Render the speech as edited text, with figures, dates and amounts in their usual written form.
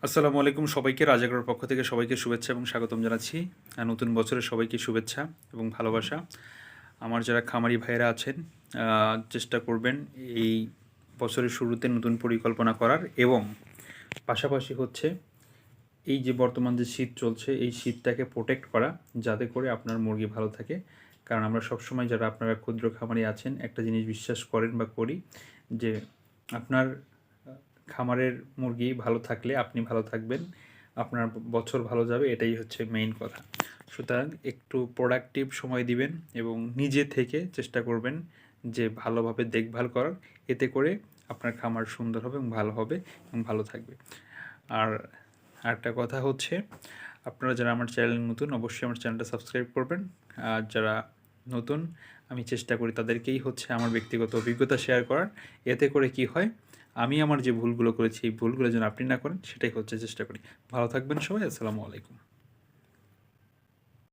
আসসালামু আলাইকুম সবাইকে। রাজাগড়ের পক্ষ থেকে সবাইকে শুভেচ্ছা এবং স্বাগতম জানাচ্ছি। নতুন বছরের সবাইকে শুভেচ্ছা এবং ভালোবাসা। আমার যারা খামারি ভাইয়েরা আছেন, চেষ্টা করবেন এই বছরের শুরুতে নতুন পরিকল্পনা করার, এবং পাশাপাশি হচ্ছে এই যে বর্তমান যে শীত চলছে এই শীতটাকে প্রোটেক্ট করা, যাতে করে আপনার মুরগি ভালো থাকে। কারণ আমরা সবসময় যারা আপনারা ক্ষুদ্র খামারি আছেন একটা জিনিস বিশ্বাস করেন বা করি, যে আপনার খামারের মুরগি ভালো থাকলে আপনি ভালো থাকবেন, আপনার বছর ভালো যাবে, এটাই হচ্ছে মেইন কথা। সুতরাং একটু প্রোডাক্টিভ সময় দিবেন এবং নিজে থেকে চেষ্টা করবেন যে ভালোভাবে দেখভাল করার, এতে করে আপনার খামার সুন্দর হবে এবং ভালো হবে এবং ভালো থাকবে। আর আরেকটা কথা হচ্ছে, আপনারা যারা আমার চ্যানেল নতুন অবশ্যই আমার চ্যানেলটা সাবস্ক্রাইব করবেন। আর যারা নতুন, আমি চেষ্টা করি তাদেরকেই হচ্ছে আমার ব্যক্তিগত অভিজ্ঞতা শেয়ার করার। এতে করে কি হয়, আমি আমার যে ভুলগুলো করেছি এই ভুলগুলো যেন আপনি না করেন সেটাই হচ্ছে চেষ্টা করি। ভালো থাকবেন সবাই। আসসালামু আলাইকুম।